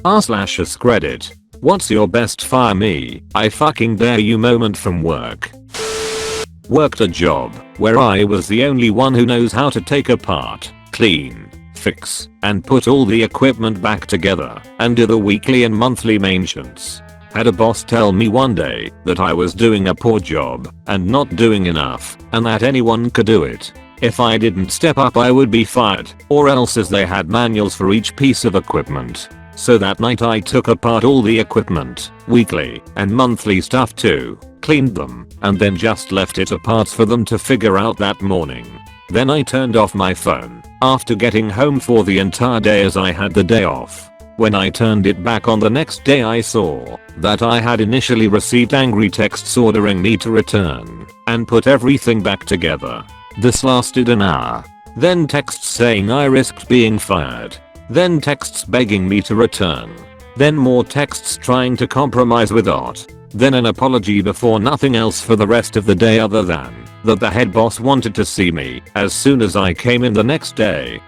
r/AskReddit. What's your best fire me, I fucking dare you moment from work? Worked a job where I was the only one who knows how to take apart, clean, fix, and put all the equipment back together and do the weekly and monthly maintenance. Had a boss tell me one day that I was doing a poor job and not doing enough and that anyone could do it. If I didn't step up I would be fired, or else as they had manuals for each piece of equipment. So that night I took apart all the equipment, weekly and monthly stuff too, cleaned them, and then just left it apart for them to figure out that morning. Then I turned off my phone after getting home for the entire day as I had the day off. When I turned it back on the next day I saw that I had initially received angry texts ordering me to return and put everything back together. This lasted an hour. Then texts saying I risked being fired. Then texts begging me to return. Then more texts trying to compromise with Ot. Then an apology before nothing else for the rest of the day other than that the head boss wanted to see me as soon as I came in the next day.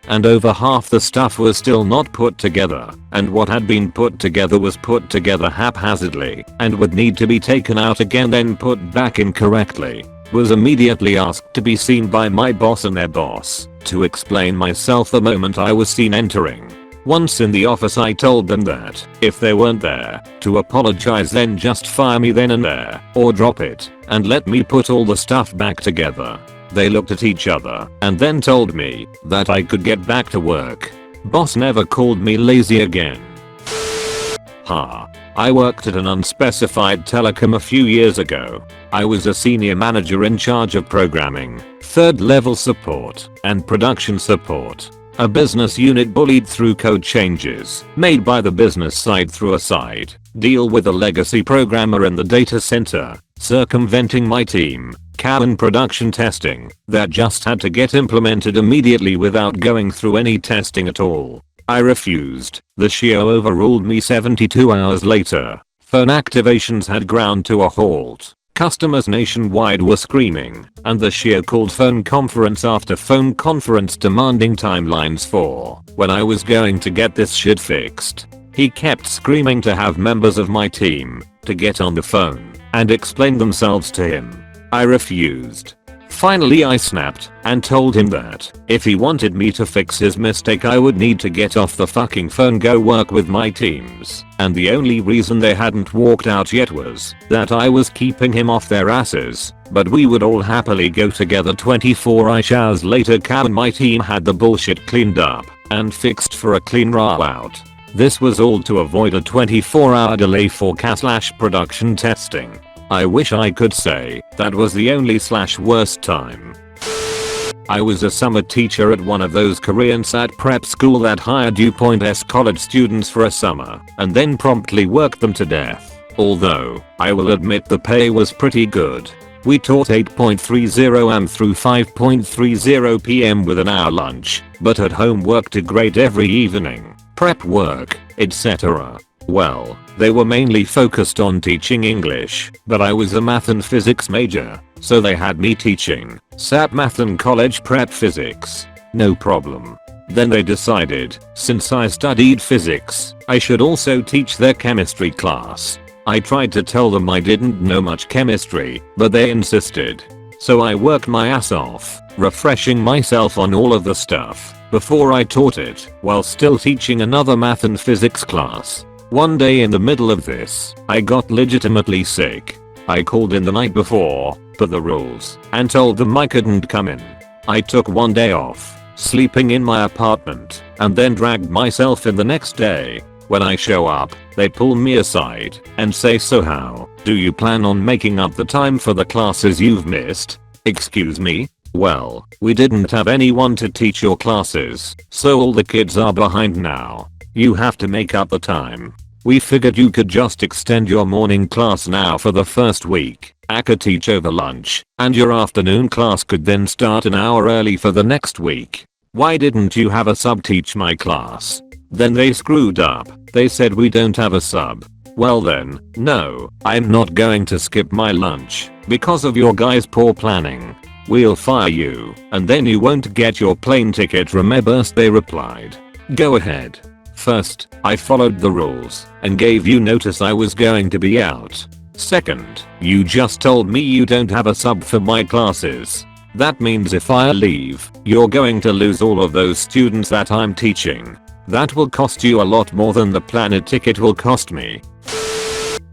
And over half the stuff was still not put together, and what had been put together was put together haphazardly and would need to be taken out again then put back incorrectly. Was immediately asked to be seen by my boss and their boss to explain myself the moment I was seen entering. Once in the office I told them that if they weren't there to apologize then just fire me then and there or drop it and let me put all the stuff back together. They looked at each other and then told me that I could get back to work. Boss never called me lazy again. I worked at an unspecified telecom a few years ago. I was a senior manager in charge of programming, third level support, and production support. A business unit bullied through code changes made by the business side through a side deal with a legacy programmer in the data center, circumventing my team, CAD and production testing that just had to get implemented immediately without going through any testing at all. I refused. The SHIO overruled me 72 hours later. Phone activations had ground to a halt. Customers nationwide were screaming, and the SHIO called phone conference after phone conference demanding timelines for when I was going to get this shit fixed. He kept screaming to have members of my team to get on the phone and explain themselves to him. I refused. Finally I snapped and told him that if he wanted me to fix his mistake I would need to get off the fucking phone, go work with my teams, and the only reason they hadn't walked out yet was that I was keeping him off their asses, but we would all happily go together. 24 hours later Cam and my team had the bullshit cleaned up and fixed for a clean rollout. This was all to avoid a 24-hour delay for CAD/production testing. I wish I could say that was the only/worst time. I was a summer teacher at one of those Korean SAT prep school that hired DuPoint college students for a summer and then promptly worked them to death. Although, I will admit the pay was pretty good. We taught 8.30 am through 5.30 pm with an hour lunch, but had homework to grade every evening, prep work, etc. Well, they were mainly focused on teaching English, but I was a math and physics major, so they had me teaching SAT math and college prep physics. No problem. Then they decided, since I studied physics, I should also teach their chemistry class. I tried to tell them I didn't know much chemistry, but they insisted. So I worked my ass off, refreshing myself on all of the stuff before I taught it, while still teaching another math and physics class. One day in the middle of this, I got legitimately sick. I called in the night before, put the rules, and told them I couldn't come in. I took one day off, sleeping in my apartment, and then dragged myself in the next day. When I show up, they pull me aside and say, "So how do you plan on making up the time for the classes you've missed?" Excuse me? Well, we didn't have anyone to teach your classes, so all the kids are behind now. You have to make up the time. We figured you could just extend your morning class now for the first week. I could teach over lunch, and your afternoon class could then start an hour early for the next week. Why didn't you have a sub teach my class? Then they screwed up. They said we don't have a sub. Well then, no, I'm not going to skip my lunch because of your guys' poor planning. We'll fire you, and then you won't get your plane ticket, remember? They replied. Go ahead. First, I followed the rules and gave you notice I was going to be out. Second, you just told me you don't have a sub for my classes. That means if I leave, you're going to lose all of those students that I'm teaching. That will cost you a lot more than the planet ticket will cost me.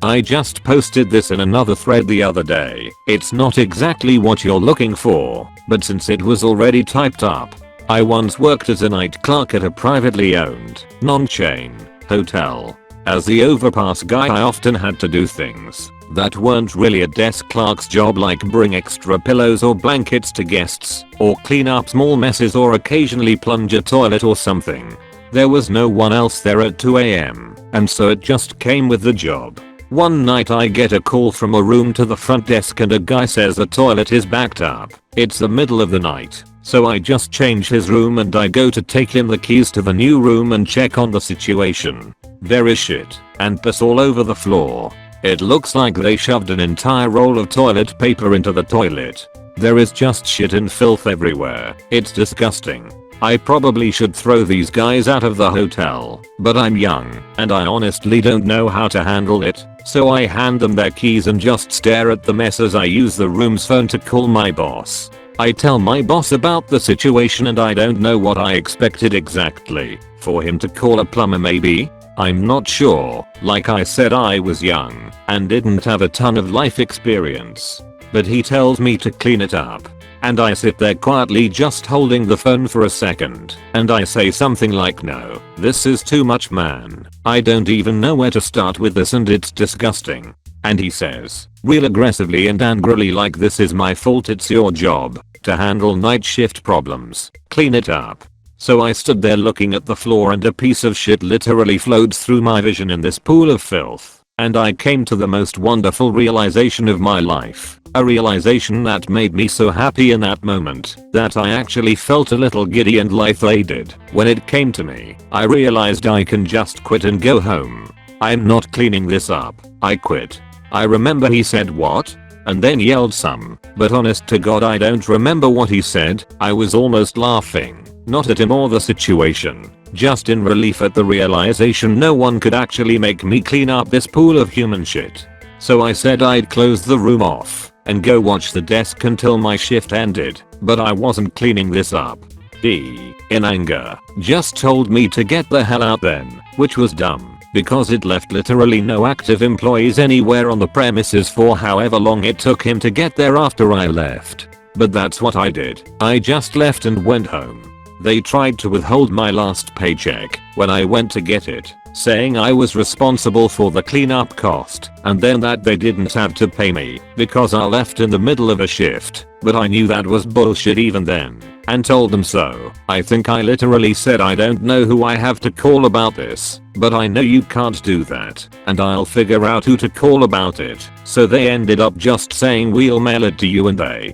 I just posted this in another thread the other day. It's not exactly what you're looking for, but since it was already typed up. I once worked as a night clerk at a privately owned, non-chain hotel. As the overpass guy, I often had to do things that weren't really a desk clerk's job, like bring extra pillows or blankets to guests, or clean up small messes, or occasionally plunge a toilet or something. There was no one else there at 2 AM, and so it just came with the job. One night I get a call from a room to the front desk and a guy says the toilet is backed up. It's the middle of the night, so I just change his room and I go to take him the keys to the new room and check on the situation. There is shit and piss all over the floor. It looks like they shoved an entire roll of toilet paper into the toilet. There is just shit and filth everywhere. It's disgusting. I probably should throw these guys out of the hotel, but I'm young and I honestly don't know how to handle it, so I hand them their keys and just stare at the mess as I use the room's phone to call my boss. I tell my boss about the situation and I don't know what I expected exactly. For him to call a plumber maybe? I'm not sure. Like I said, I was young and didn't have a ton of life experience. But he tells me to clean it up. And I sit there quietly just holding the phone for a second, and I say something like, no, this is too much, man. I don't even know where to start with this and it's disgusting. And he says, real aggressively and angrily, like this is my fault, it's your job to handle night shift problems. Clean it up. So I stood there looking at the floor and a piece of shit literally flowed through my vision in this pool of filth. And I came to the most wonderful realization of my life. A realization that made me so happy in that moment that I actually felt a little giddy and lightheaded. When it came to me, I realized I can just quit and go home. I'm not cleaning this up. I quit. I remember he said what? And then yelled some, but honest to God I don't remember what he said. I was almost laughing, not at him or the situation, just in relief at the realization no one could actually make me clean up this pool of human shit. So I said I'd close the room off and go watch the desk until my shift ended, but I wasn't cleaning this up. He, in anger, just told me to get the hell out then, which was dumb, because it left literally no active employees anywhere on the premises for however long it took him to get there after I left. But that's what I did. I just left and went home. They tried to withhold my last paycheck when I went to get it, saying I was responsible for the cleanup cost and then that they didn't have to pay me because I left in the middle of a shift, but I knew that was bullshit even then and told them so. I think I literally said I don't know who I have to call about this, but I know you can't do that and I'll figure out who to call about it. So they ended up just saying we'll mail it to you, and they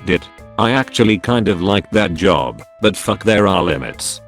did. I actually kind of liked that job, but fuck, there are limits.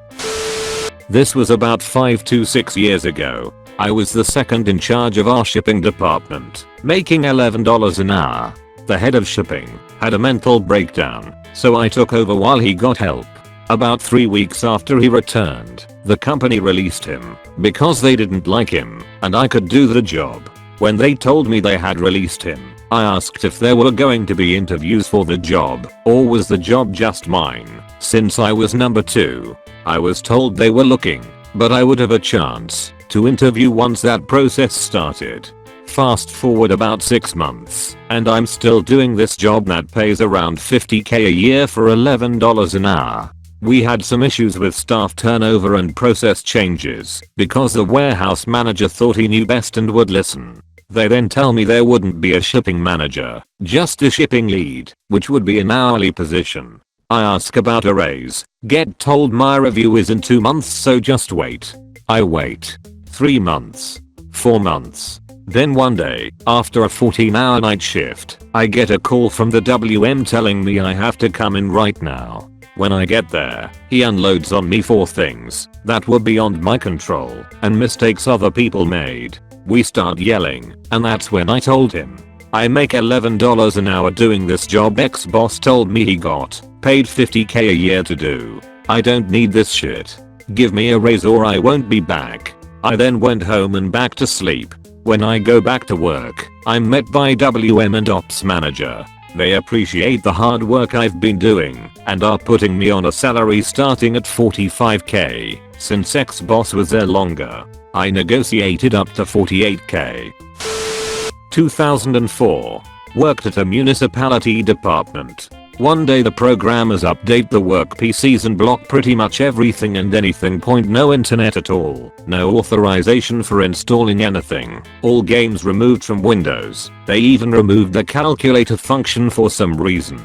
This was about 5 to 6 years ago. I was the second in charge of our shipping department, making $11 an hour. The head of shipping had a mental breakdown, so I took over while he got help. About 3 weeks after he returned, the company released him because they didn't like him and I could do the job. When they told me they had released him, I asked if there were going to be interviews for the job, or was the job just mine, since I was number 2. I was told they were looking, but I would have a chance to interview once that process started. Fast forward about 6 months, and I'm still doing this job that pays around $50k a year for $11 an hour. We had some issues with staff turnover and process changes because the warehouse manager thought he knew best and would listen. They then tell me there wouldn't be a shipping manager, just a shipping lead, which would be an hourly position. I ask about a raise, get told my review is in 2 months, so just wait. I wait. 3 months. 4 months. Then one day, after a 14-hour night shift, I get a call from the WM telling me I have to come in right now. When I get there, he unloads on me 4 things that were beyond my control and mistakes other people made. We start yelling, and that's when I told him, I make $11 an hour doing this job ex-boss told me he got paid $50k a year to do. I don't need this shit. Give me a raise or I won't be back. I then went home and back to sleep. When I go back to work, I'm met by WM and Ops manager. They appreciate the hard work I've been doing and are putting me on a salary starting at 45k. Since ex-boss was there longer, I negotiated up to 48k. 2004. Worked at a municipality department. One day the programmers update the work PCs and block pretty much everything and anything. No internet at all. No authorization for installing anything. All games removed from Windows. They even removed the calculator function for some reason.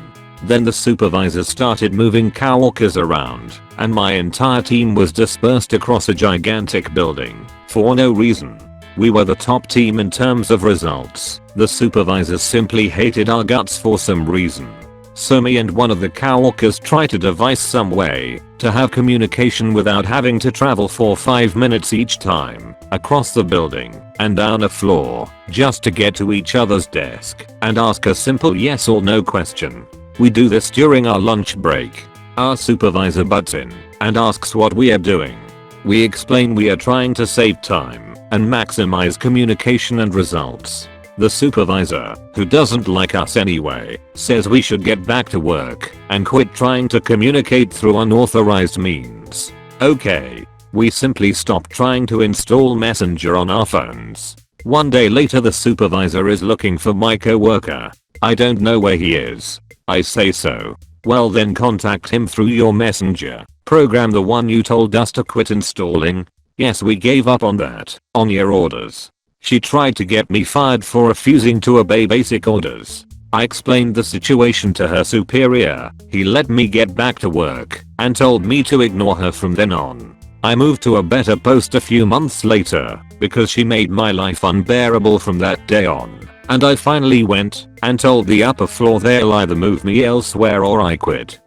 Then the supervisors started moving coworkers around, and my entire team was dispersed across a gigantic building, for no reason. We were the top team in terms of results. The supervisors simply hated our guts for some reason. So me and one of the coworkers tried to devise some way to have communication without having to travel for 5 minutes each time across the building and down a floor just to get to each other's desk and ask a simple yes or no question. We do this during our lunch break. Our supervisor butts in and asks what we are doing. We explain we are trying to save time and maximize communication and results. The supervisor, who doesn't like us anyway, says we should get back to work and quit trying to communicate through unauthorized means. Okay. We simply stopped trying to install Messenger on our phones. One day later the supervisor is looking for my coworker. I don't know where he is. I say so. Well then contact him through your Messenger. Program the one you told us to quit installing. Yes, we gave up on that, on your orders. She tried to get me fired for refusing to obey basic orders. I explained the situation to her superior. He let me get back to work and told me to ignore her from then on. I moved to a better post a few months later because she made my life unbearable from that day on. And I finally went and told the upper floor they'll either move me elsewhere or I quit.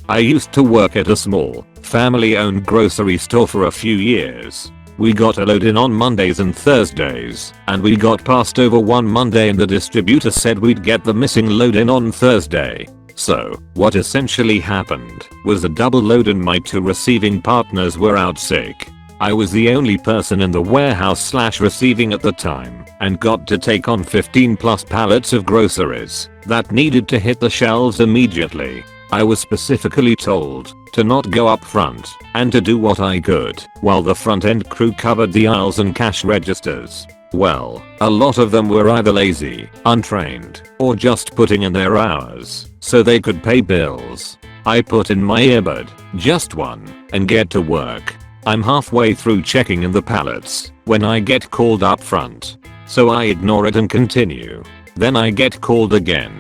I used to work at a small, family-owned grocery store for a few years. We got a load in on Mondays and Thursdays, and we got passed over one Monday and the distributor said we'd get the missing load in on Thursday. So, what essentially happened was a double load and my two receiving partners were out sick. I was the only person in the warehouse/receiving at the time and got to take on 15 plus pallets of groceries that needed to hit the shelves immediately. I was specifically told to not go up front and to do what I could while the front end crew covered the aisles and cash registers. Well, a lot of them were either lazy, untrained, or just putting in their hours so they could pay bills. I put in my earbud, just one, and get to work. I'm halfway through checking in the pallets when I get called up front. So I ignore it and continue. Then I get called again.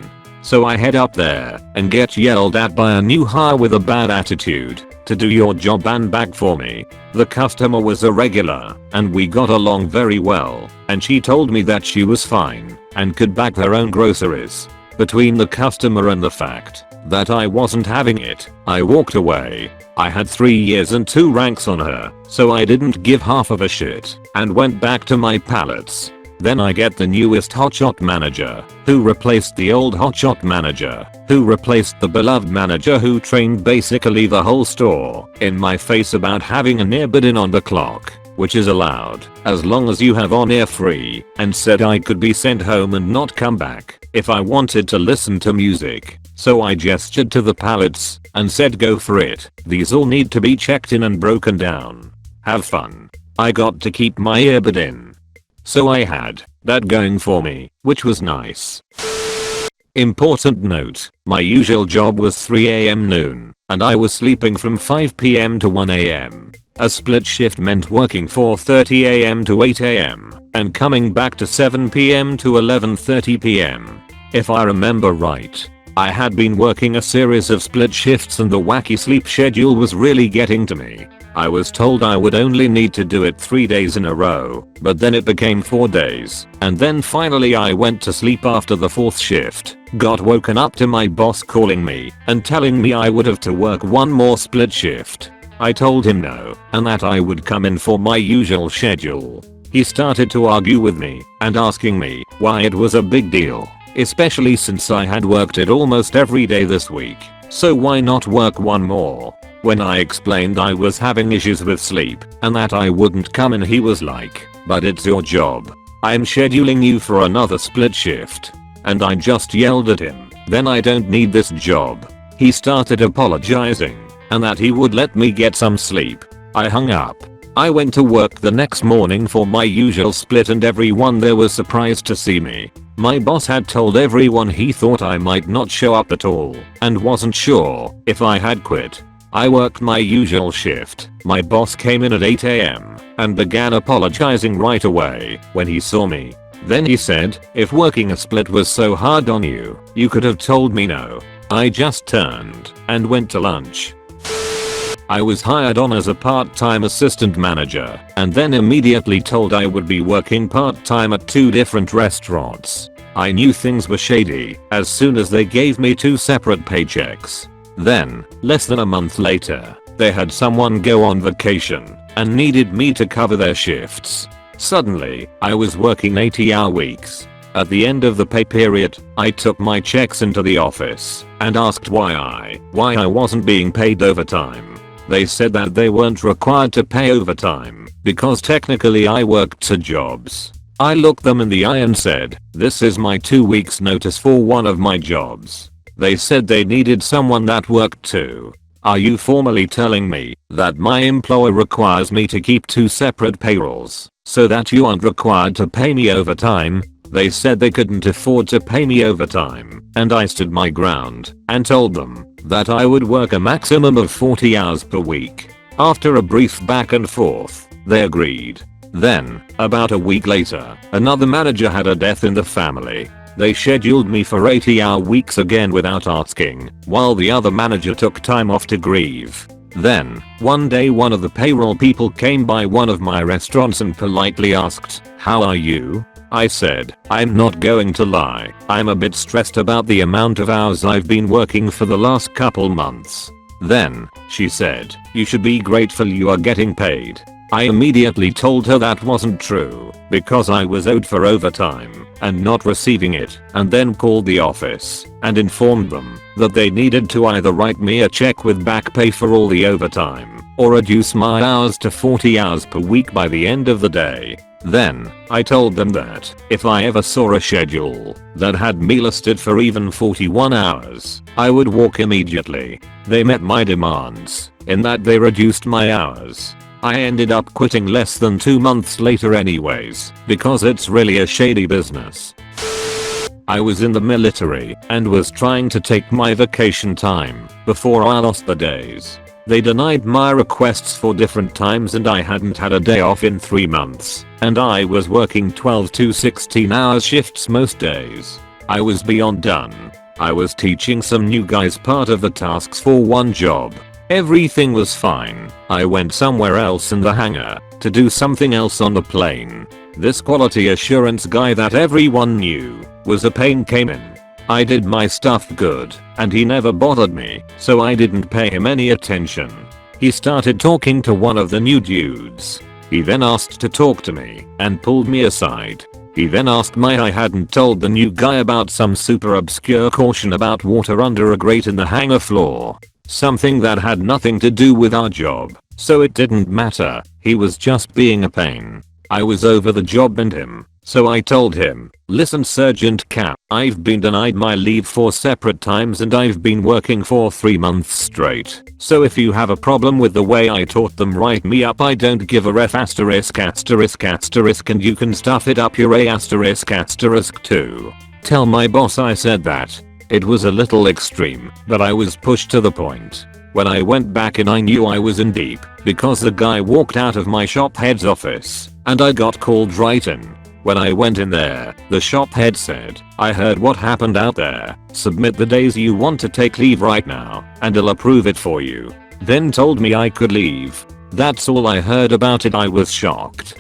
So I head up there and get yelled at by a new hire with a bad attitude to do your job and bag for me. The customer was a regular and we got along very well, and she told me that she was fine and could bag her own groceries. Between the customer and the fact that I wasn't having it, I walked away. I had 3 years and 2 ranks on her, so I didn't give half of a shit and went back to my pallets. Then I get the newest hotshot manager, who replaced the old hotshot manager, who replaced the beloved manager who trained basically the whole store in my face about having an earbud in on the clock, which is allowed as long as you have on-air free, and said I could be sent home and not come back if I wanted to listen to music. So I gestured to the pallets and said go for it. These all need to be checked in and broken down. Have fun. I got to keep my earbud in. So I had that going for me, which was nice. Important note, my usual job was 3 AM noon, and I was sleeping from 5 PM to 1 AM. A split shift meant working 4:30 AM to 8 AM, and coming back to 7 PM to 11:30 PM. If I remember right, I had been working a series of split shifts and the wacky sleep schedule was really getting to me. I was told I would only need to do it 3 days in a row, but then it became 4 days, and then finally I went to sleep after the 4th shift, got woken up to my boss calling me and telling me I would have to work one more split shift. I told him no, and that I would come in for my usual schedule. He started to argue with me and asking me why it was a big deal, especially since I had worked it almost every day this week, so why not work one more? When I explained I was having issues with sleep and that I wouldn't come in, he was like, "But it's your job. I'm scheduling you for another split shift." And I just yelled at him, "Then I don't need this job." He started apologizing and that he would let me get some sleep. I hung up. I went to work the next morning for my usual split and everyone there was surprised to see me. My boss had told everyone he thought I might not show up at all and wasn't sure if I had quit. I worked my usual shift. My boss came in at 8 AM and began apologizing right away when he saw me. Then he said, "If working a split was so hard on you, you could have told me no." I just turned and went to lunch. I was hired on as a part-time assistant manager and then immediately told I would be working part-time at 2 different restaurants. I knew things were shady as soon as they gave me 2 separate paychecks. Then, less than a month later, they had someone go on vacation and needed me to cover their shifts. Suddenly, I was working 80-hour weeks. At the end of the pay period, I took my checks into the office and asked why I wasn't being paid overtime. They said that they weren't required to pay overtime because technically I worked 2 jobs. I looked them in the eye and said, "This is my 2 weeks notice for one of my jobs." They said they needed someone that worked 2. Are you formally telling me that my employer requires me to keep 2 separate payrolls so that you aren't required to pay me overtime? They said they couldn't afford to pay me overtime, and I stood my ground and told them that I would work a maximum of 40 hours per week. After a brief back and forth, they agreed. Then, about a week later, another manager had a death in the family. They scheduled me for 80-hour weeks again without asking, while the other manager took time off to grieve. Then, one day one of the payroll people came by one of my restaurants and politely asked, "How are you?" I said, "I'm not going to lie, I'm a bit stressed about the amount of hours I've been working for the last couple months." Then, she said, "You should be grateful you are getting paid." I immediately told her that wasn't true because I was owed for overtime and not receiving it, and then called the office and informed them that they needed to either write me a check with back pay for all the overtime or reduce my hours to 40 hours per week by the end of the day. Then, I told them that if I ever saw a schedule that had me listed for even 41 hours, I would walk immediately. They met my demands in that they reduced my hours. I ended up quitting less than 2 months later anyways, because it's really a shady business. I was in the military and was trying to take my vacation time before I lost the days. They denied my requests for different times and I hadn't had a day off in 3 months, and I was working 12 to 16-hour shifts most days. I was beyond done. I was teaching some new guys part of the tasks for one job. Everything was fine. I went somewhere else in the hangar to do something else on the plane. This quality assurance guy that everyone knew was a pain came in. I did my stuff good and he never bothered me, so I didn't pay him any attention. He started talking to one of the new dudes. He then asked to talk to me and pulled me aside. He then asked why I hadn't told the new guy about some super obscure caution about water under a grate in the hangar floor. Something that had nothing to do with our job, so it didn't matter. He was just being a pain. I was over the job and him, so I told him, "Listen Sergeant Cap, I've been denied my leave 4 separate times and I've been working for 3 months straight. So if you have a problem with the way I taught them, write me up. I don't give a ref asterisk asterisk asterisk and you can stuff it up your a asterisk asterisk too. Tell my boss I said that." It was a little extreme, but I was pushed to the point. When I went back in I knew I was in deep because the guy walked out of my shop head's office and I got called right in. When I went in there, the shop head said, "I heard what happened out there. Submit the days you want to take leave right now and I'll approve it for you." Then told me I could leave. That's all I heard about it. I was shocked.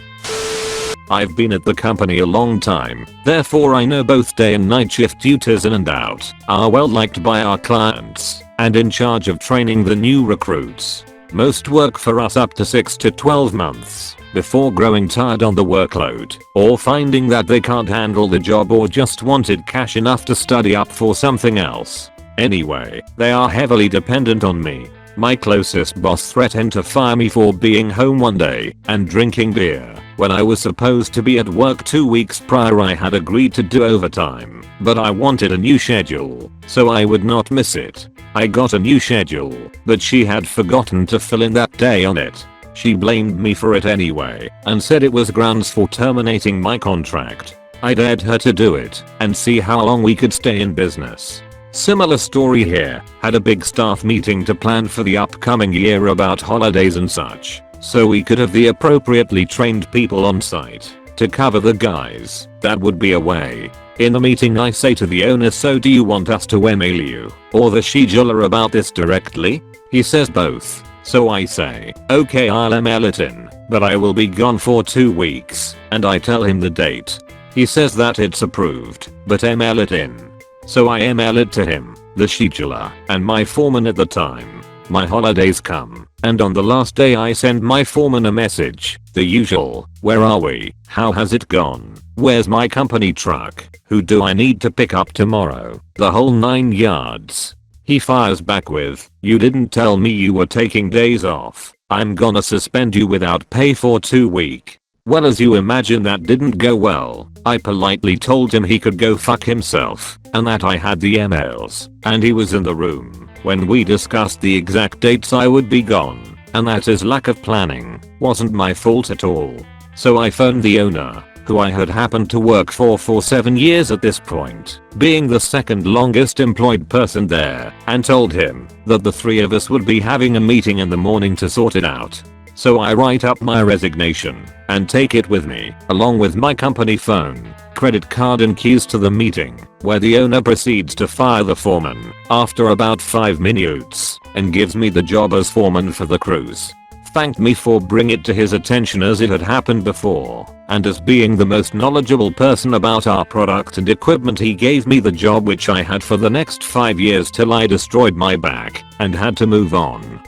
I've been at the company a long time, therefore I know both day and night shift duties in and out, are well liked by our clients, and in charge of training the new recruits. Most work for us up to 6 to 12 months, before growing tired on the workload, or finding that they can't handle the job or just wanted cash enough to study up for something else. Anyway, they are heavily dependent on me. My closest boss threatened to fire me for being home one day and drinking beer when I was supposed to be at work 2 weeks prior. I had agreed to do overtime, but I wanted a new schedule so I would not miss it. I got a new schedule, but she had forgotten to fill in that day on it. She blamed me for it anyway and said it was grounds for terminating my contract. I dared her to do it and see how long we could stay in business. Similar story here, had a big staff meeting to plan for the upcoming year about holidays and such, so we could have the appropriately trained people on site to cover the guys that would be away. In the meeting I say to the owner, so do you want us to email you or the scheduler about this directly? He says both. So I say, okay, I'll email it in, but I will be gone for 2 weeks, and I tell him the date. He says that it's approved, but email it in. So I email it to him, the scheduler, and my foreman at the time. My holidays come, and on the last day I send my foreman a message, the usual, where are we, how has it gone, where's my company truck, who do I need to pick up tomorrow, the whole 9 yards. He fires back with, you didn't tell me you were taking days off, I'm gonna suspend you without pay for 2 weeks. Well, as you imagine, that didn't go well. I politely told him he could go fuck himself and that I had the emails and he was in the room when we discussed the exact dates I would be gone, and that his lack of planning wasn't my fault at all. So I phoned the owner, who I had happened to work for 7 years at this point, being the second longest employed person there, and told him that the 3 of us would be having a meeting in the morning to sort it out. So I write up my resignation and take it with me, along with my company phone, credit card and keys to the meeting, where the owner proceeds to fire the foreman after about 5 minutes and gives me the job as foreman for the cruise. Thanked me for bringing it to his attention as it had happened before, and as being the most knowledgeable person about our product and equipment, he gave me the job, which I had for the next 5 years till I destroyed my back and had to move on.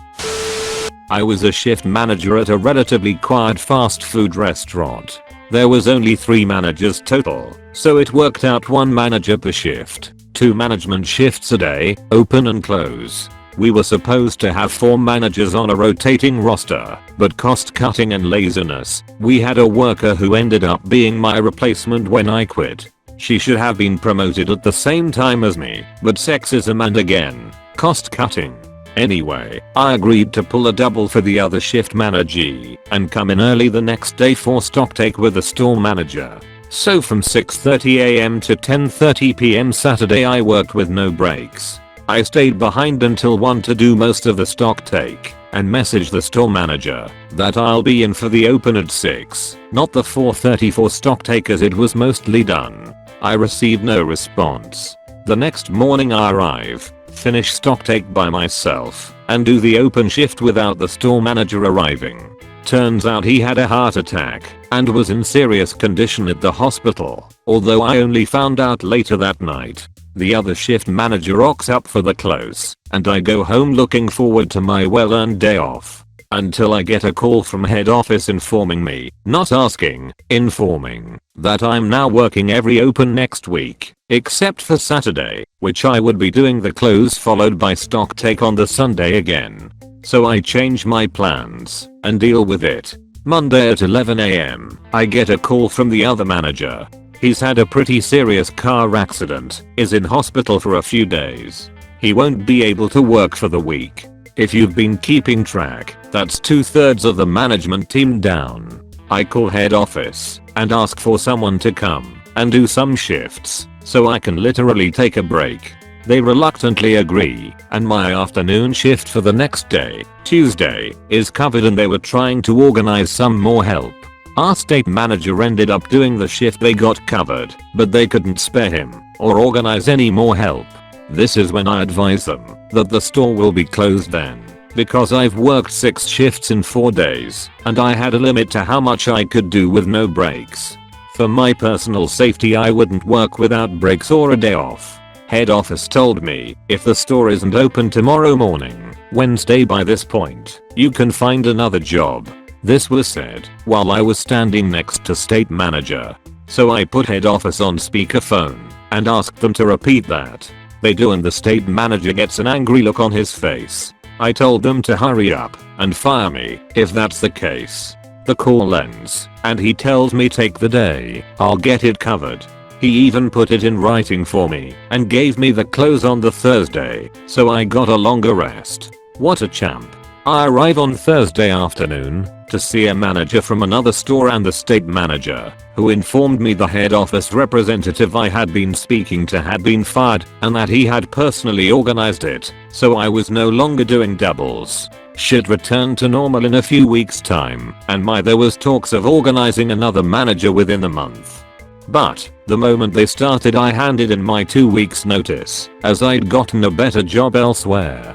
I was a shift manager at a relatively quiet fast food restaurant. There was only 3 managers total, so it worked out 1 manager per shift, 2 management shifts a day, open and close. We were supposed to have 4 managers on a rotating roster, but cost cutting and laziness, we had a worker who ended up being my replacement when I quit. She should have been promoted at the same time as me, but sexism and again, cost cutting. Anyway, I agreed to pull a double for the other shift manager and come in early the next day for stock take with the store manager. So from 6:30 am to 10:30 pm Saturday I worked with no breaks. I stayed behind until 1 to do most of the stock take and messaged the store manager that I'll be in for the open at 6, not the 4:30 for stock take, as it was mostly done. I received no response. The next morning I arrive, finish stock take by myself, and do the open shift without the store manager arriving. Turns out he had a heart attack and was in serious condition at the hospital, although I only found out later that night. The other shift manager rocks up for the close, and I go home looking forward to my well-earned day off. Until I get a call from head office informing me, not asking, informing, that I'm now working every open next week, except for Saturday, which I would be doing the close followed by stock take on the Sunday again. So I change my plans and deal with it. Monday at 11 am, I get a call from the other manager. He's had a pretty serious car accident, is in hospital for a few days. He won't be able to work for the week. If you've been keeping track, that's 2/3 of the management team down. I call head office and ask for someone to come and do some shifts so I can literally take a break. They reluctantly agree, and my afternoon shift for the next day, Tuesday, is covered, and they were trying to organize some more help. Our state manager ended up doing the shift they got covered, but they couldn't spare him or organize any more help. This is when I advise them that the store will be closed then, because I've worked 6 shifts in 4 days, and I had a limit to how much I could do with no breaks. For my personal safety I wouldn't work without breaks or a day off. Head office told me, if the store isn't open tomorrow morning, Wednesday by this point, you can find another job. This was said while I was standing next to state manager. So I put head office on speakerphone and asked them to repeat that. They do, and the state manager gets an angry look on his face. I told them to hurry up and fire me if that's the case. The call ends and he tells me take the day, I'll get it covered. He even put it in writing for me and gave me the close on the Thursday, so I got a longer rest. What a champ. I arrive on Thursday afternoon to see a manager from another store and the state manager, who informed me the head office representative I had been speaking to had been fired and that he had personally organized it, so I was no longer doing doubles. Shit returned to normal in a few weeks time, and there was talks of organizing another manager within the month. But the moment they started I handed in my 2 weeks notice, as I'd gotten a better job elsewhere.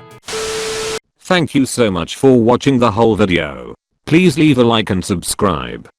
Thank you so much for watching the whole video. Please leave a like and subscribe.